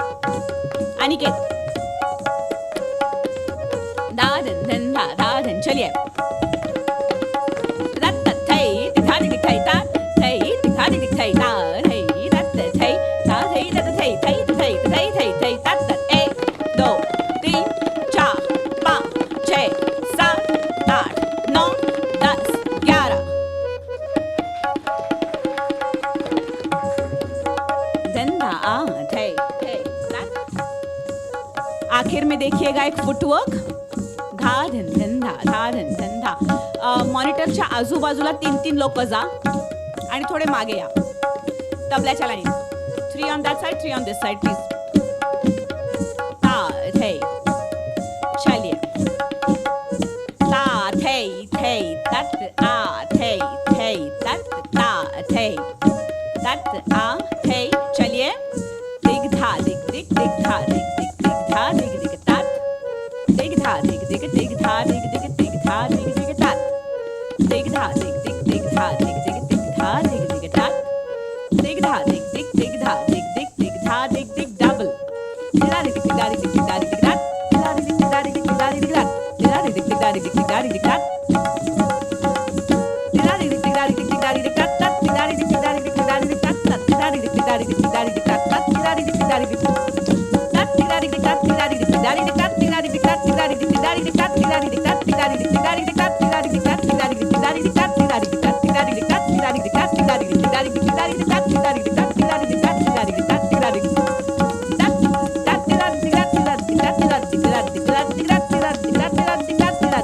Aniket. Da din din da, da din. चलिए. आखिर में देखिएगा एक फुटवर्क. धा धिन धिन धा, धा धिन धिन धा. मॉनिटरच्या आजूबाजूला 3-3 लोक जा आणि थोडे मागे या तबल्याच्या line. 3 on that side, 3 on this side, please. ता थे. चलिए. ता थे थे तत आ थे थे तत ता थे तत आ थे. चलिए. दिग धा दिग दिग दिग धा दिग दिग दिग धा दिग दिग तात. दिग धा दिग दिग दिग धा दिग दिग दिग धा दिग दिग तात. दिग धा दिग दिग दिग धा दिग दिग दिग धा दिग दिग तात. दिग धा दिग दिग दिग धा दिग दिग दिग धा दिग दिग डबल. दिगा दिग दिग दा दिग दिग दा दिग दिग तात. दिगा दिग दिग दा दिग दिग दा दिग दिग तात. दिगा दिग दिग दा दिग दिग दा दिग दिग तात. दिगा दिग दिग दा दिग दिग दा दिग दिग तात. दिगा दिग दिग दा दिग दिग दा दिग दिग तात. दिगा दिग दिग दा दिग दिग दा दिग दिग तात. दिगा दिग दिग दा दिग दिग तात. दिगा दिग दिग तात. दिगा दिग दिग दा दिग दिग तात. दिगा दिग दिग तात. दिगा दिग दिग दा दिग दिग तात. दिगा दिग दिग तात. दिगा दिग दिग दा दिग दिग तात. दिगा दिग दिग तात. दिगा दिग दिग दा दिग दिग तात. दिगा दिग दिग तात. दिगा दिग दिग तात. दिगा दिग दिग तात. दिगा दिग दिग दा दिग दिग दा दिग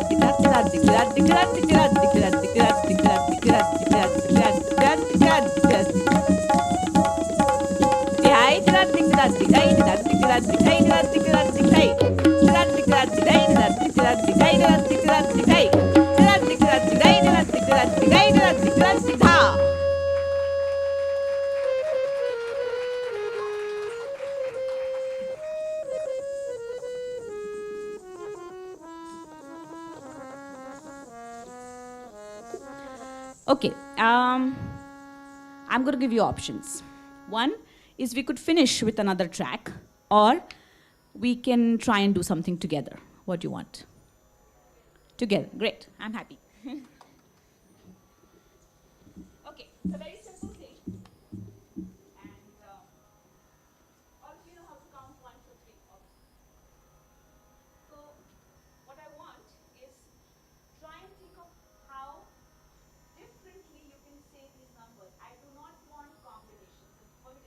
दिग तात. दिगा दिग दिग तात. दिगा दिग दिग तात. दिगा दिग दिग तात. दिगा दिग दिग Okay, I'm going to give you options. One is we could finish with another track, or we can try and do something together. What do you want? Together, great, I'm happy. Okay, it's a very simple thing. And all of you know how to count 1, 2, 3. So what I want is try and think of how differently you can say these numbers. I do not want combinations. For me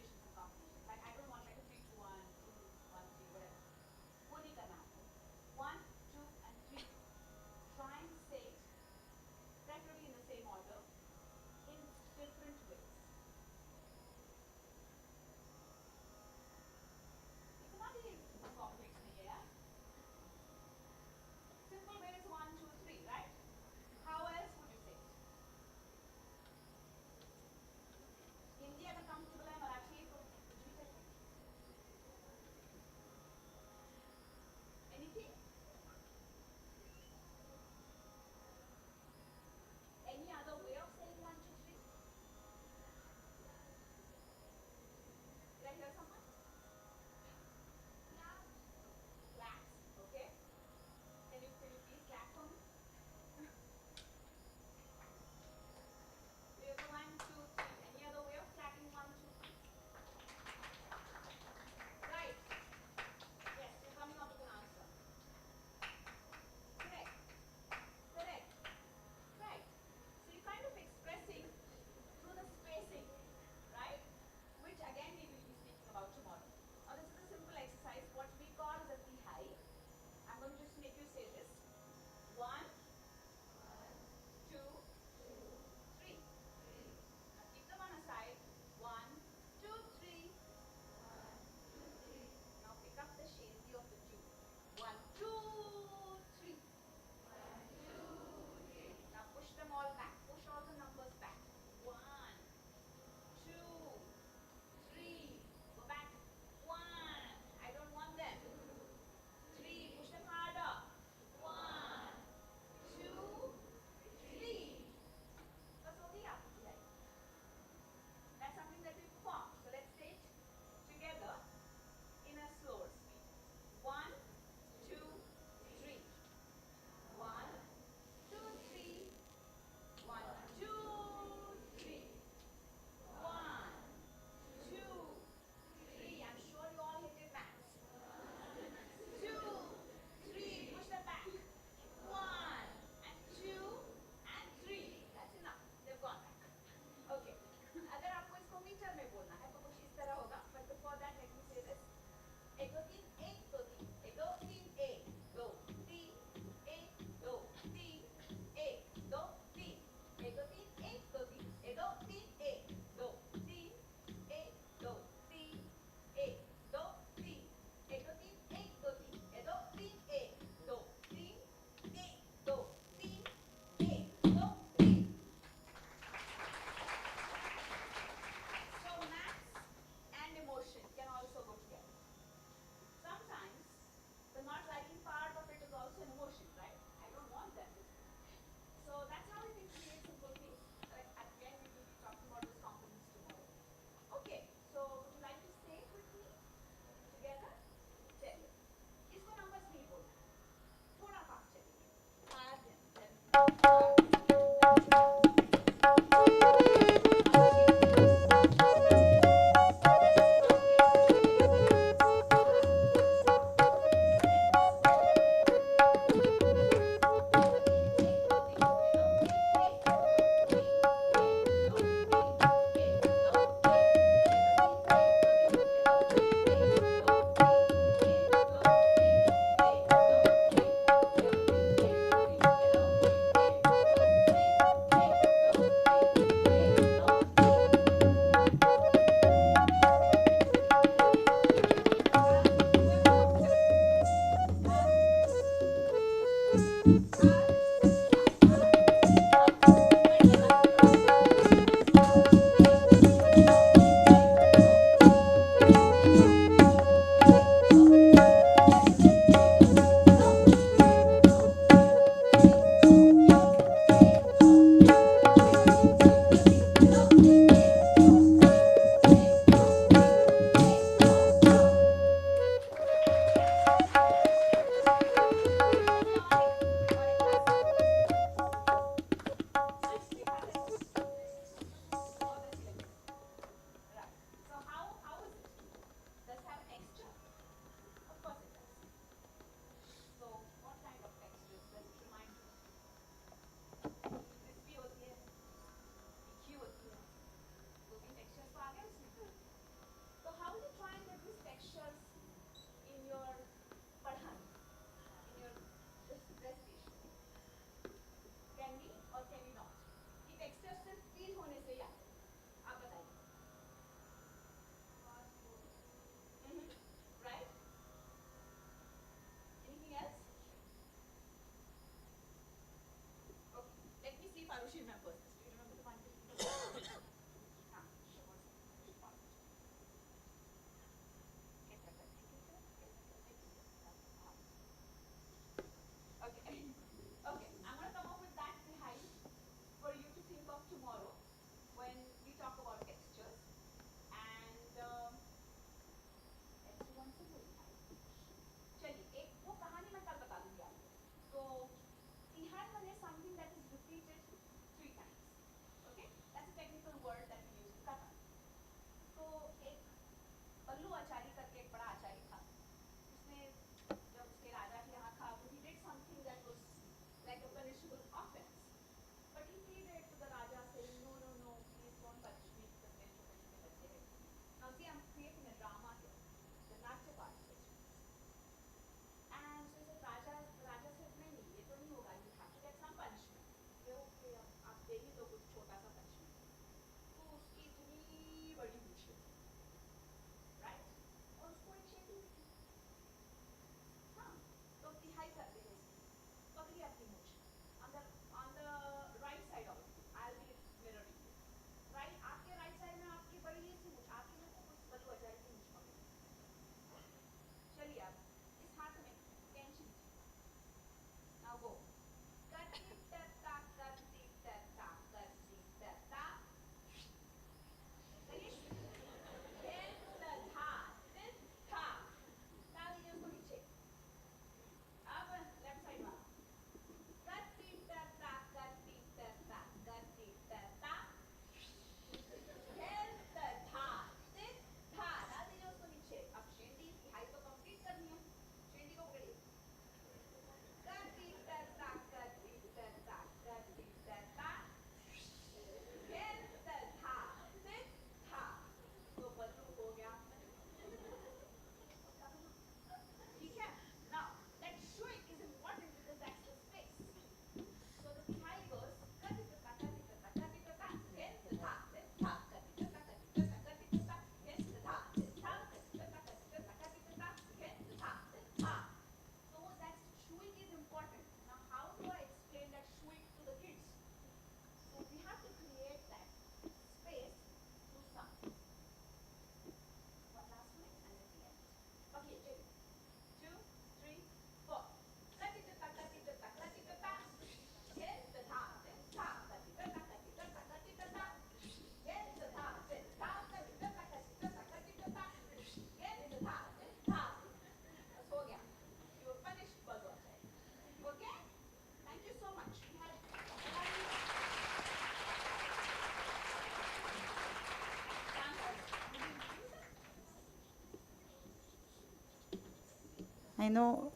I know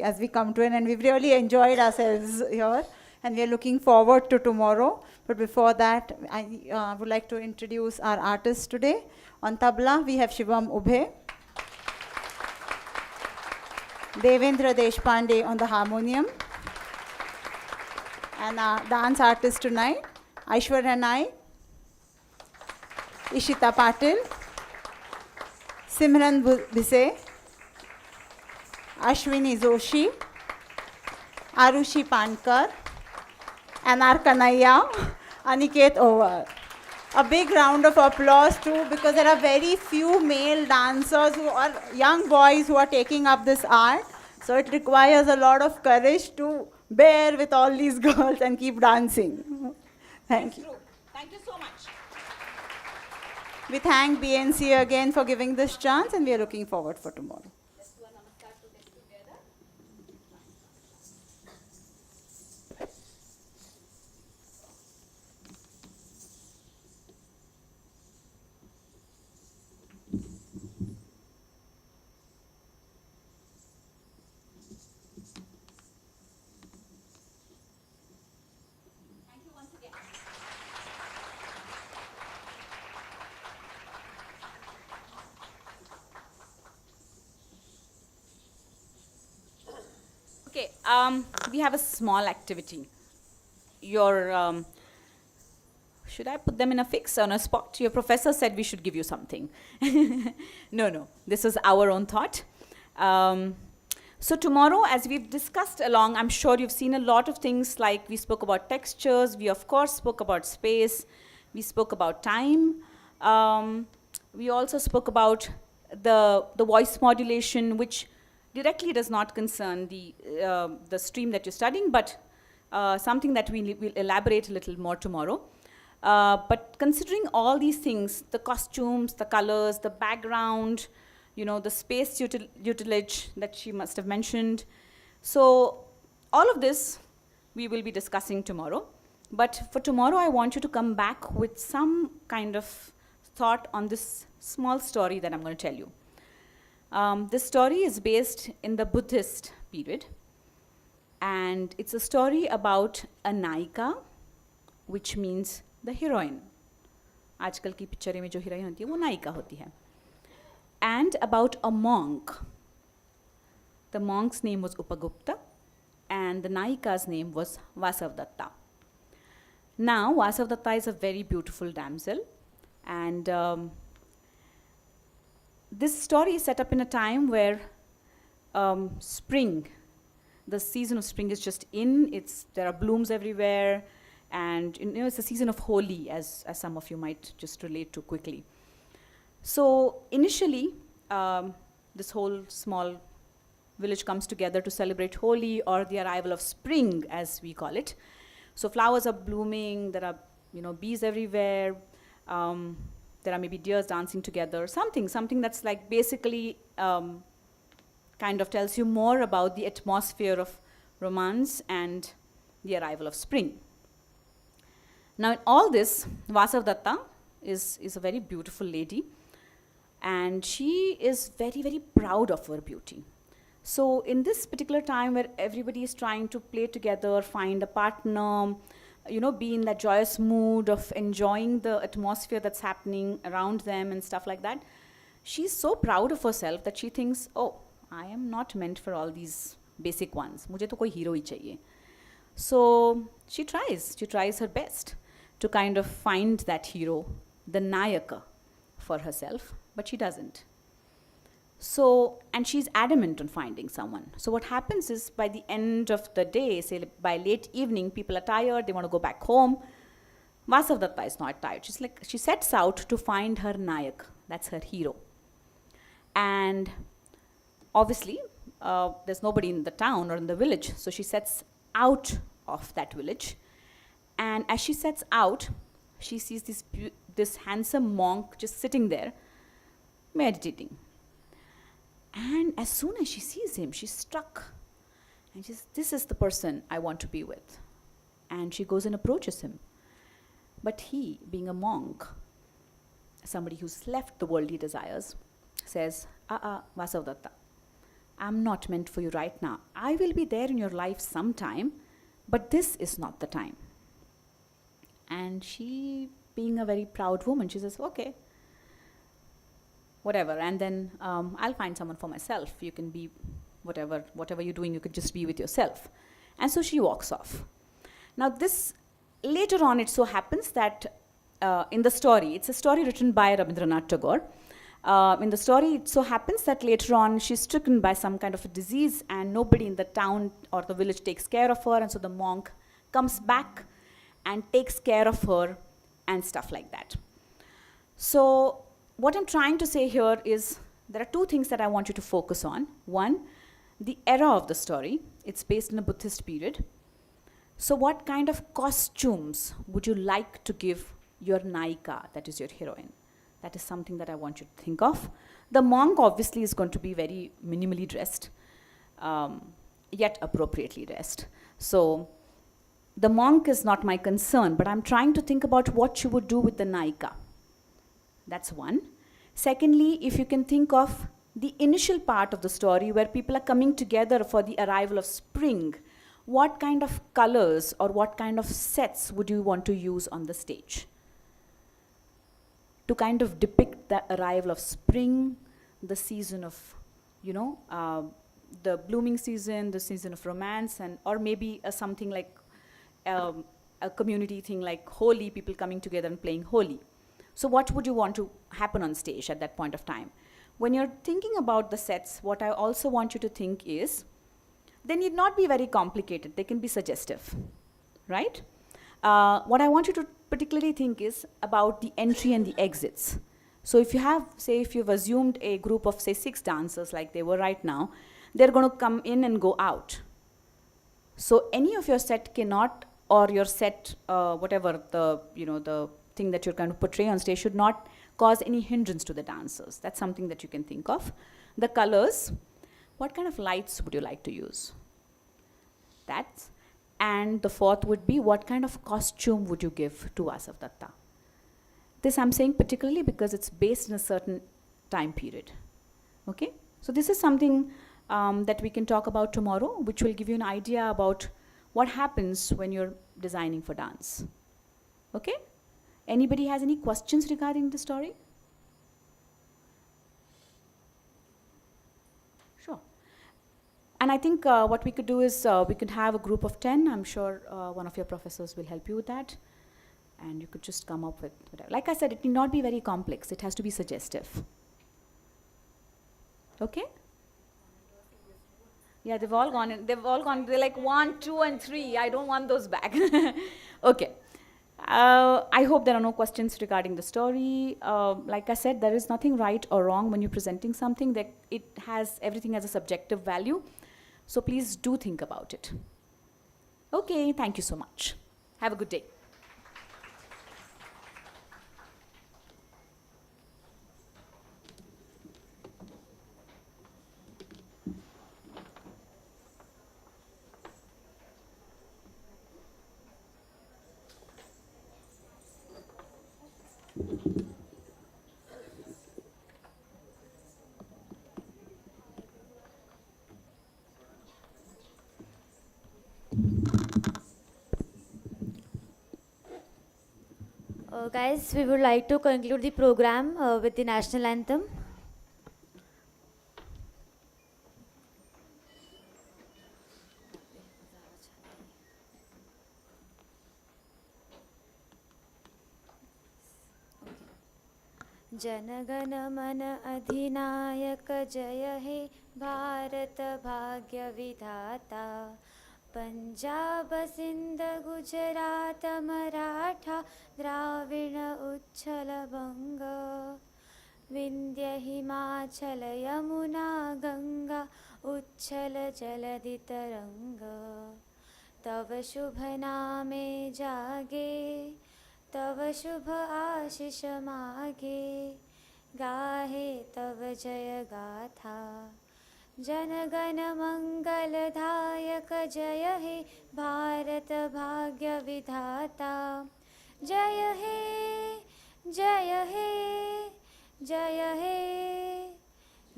as we come to an end, we've really enjoyed ourselves here, and we are looking forward to tomorrow. But before that, I would like to introduce our artists today. On tabla, we have Shivam Ubhe, Devendra Deshpande on the harmonium, and our dance artist tonight, Aishwarya Naik, Ishita Patil, Simran Bhise, Ashwini Joshi, Arushi Pankar, and our Kanaya, Aniket Over. A big round of applause too, because there are very few male dancers who are young boys who are taking up this art. So it requires a lot of courage to bear with all these girls and keep dancing. Thank you. Thank you so much. We thank BNCA again for giving this chance, and we are looking forward for tomorrow. Okay, we have a small activity. Your, should I put them in a fix on a spot? Your professor said we should give you something. No, this is our own thought. So tomorrow, as we've discussed along, I'm sure you've seen a lot of things, like we spoke about textures, we of course spoke about space, we spoke about time. We also spoke about the voice modulation, which directly does not concern the stream that you're studying, but something that we'll elaborate a little more tomorrow. But considering all these things, the costumes, the colors, the background, the space utilage that she must have mentioned. So all of this we will be discussing tomorrow. But for tomorrow, I want you to come back with some kind of thought on this small story that I'm going to tell you. This story is based in the Buddhist period, and it's a story about a Naika, which means the heroine. आजकल की पिक्चरें में जो heroine होती है वो नायिका होती है. And about a monk. The monk's name was Upagupta, and the Nayika's name was Vasavdatta. Now, Vasavdatta is a very beautiful damsel, and this story is set up in a time where spring, the season of spring is just in. There are blooms everywhere, and it's a season of Holi, as some of you might just relate to quickly. So initially, this whole small village comes together to celebrate Holi, or the arrival of spring, as we call it. So flowers are blooming. There are bees everywhere. There are maybe deers dancing together. Something that's like basically kind of tells you more about the atmosphere of romance and the arrival of spring. Now, in all this, Vasavdatta is a very beautiful lady, and she is very, very proud of her beauty. So in this particular time where everybody is trying to play together, find a partner, be in that joyous mood of enjoying the atmosphere that's happening around them and stuff like that, she's so proud of herself that she thinks, oh, I am not meant for all these basic ones. Mujhe to koi hero hi chahiye. So she tries her best to kind of find that hero, the Nayaka, for herself, but she doesn't. So, and she's adamant on finding someone. So what happens is, by the end of the day, say by late evening, people are tired, they want to go back home. Vasavdatta is not tired. She sets out to find her Nayak, that's her hero. And obviously, there's nobody in the town or in the village, so she sets out of that village. And as she sets out, she sees this handsome monk just sitting there, meditating. And as soon as she sees him, she's struck. And she says, this is the person I want to be with. And she goes and approaches him. But he, being a monk, somebody who's left the worldly desires, says, Vasavdatta, I'm not meant for you right now. I will be there in your life sometime, but this is not the time. And she, being a very proud woman, she says, okay, whatever. And then I'll find someone for myself. You can be whatever you're doing, you could just be with yourself. And so she walks off. Now this, later on, it so happens that in the story, it's a story written by Rabindranath Tagore. In the story, it so happens that later on she's stricken by some kind of a disease and nobody in the town or the village takes care of her, and so the monk comes back and takes care of her and stuff like that. So what I'm trying to say here is there are two things that I want you to focus on. One, the era of the story. It's based in a Buddhist period. So what kind of costumes would you like to give your Naika, that is your heroine? That is something that I want you to think of. The monk obviously is going to be very minimally dressed, yet appropriately dressed. So the monk is not my concern, but I'm trying to think about what you would do with the Naika. That's one. Secondly, if you can think of the initial part of the story where people are coming together for the arrival of spring, what kind of colors or what kind of sets would you want to use on the stage to kind of depict the arrival of spring, the season of, the blooming season, the season of romance, and or maybe something like a community thing like Holi, people coming together and playing Holi. So what would you want to happen on stage at that point of time? When you're thinking about the sets, what I also want you to think is, they need not be very complicated. They can be suggestive, right? What I want you to particularly think is about the entry and the exits. So if you have, say, if you've assumed a group of, say, 6 dancers like they were right now, they're going to come in and go out. So any of your set cannot, or your set, whatever the thing that you're going to portray on stage should not cause any hindrance to the dancers. That's something that you can think of. The colors, what kind of lights would you like to use? That's, and the fourth would be, what kind of costume would you give to Vasavdatta? This I'm saying particularly because it's based in a certain time period. Okay? So this is something that we can talk about tomorrow, which will give you an idea about what happens when you're designing for dance. Okay? Anybody has any questions regarding the story? Sure. And I think what we could do is we could have a group of 10. I'm sure one of your professors will help you with that. And you could just come up with whatever. Like I said, it need not be very complex. It has to be suggestive. Okay? Yeah, they've all gone. They're like 1, 2, and 3. I don't want those back. Okay. I hope there are no questions regarding the story. Like I said, there is nothing right or wrong when you're presenting something. That everything has a subjective value. So please do think about it. Okay, thank you so much. Have a good day. Guys, we would like to conclude the program with the national anthem. जनगण मन अधिनायक जय हे भारत भाग्य विधाता पंजाब सिंध गुजरात मराठा द्राविड़ उच्छल बंग विंध्य हिमाचल यमुना गंगा उच्छल जलधि तरंग तव शुभ नामे जागे तव शुभ आशीष मागे गाहे तव जय गाथा जनगण मंगलदायक जय हे भारत भाग्य विधाता जय हे जय हे जय हे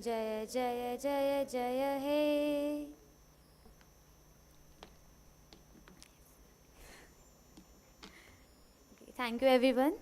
Jaya Jaya Jaya Jaya He. Thank you everyone.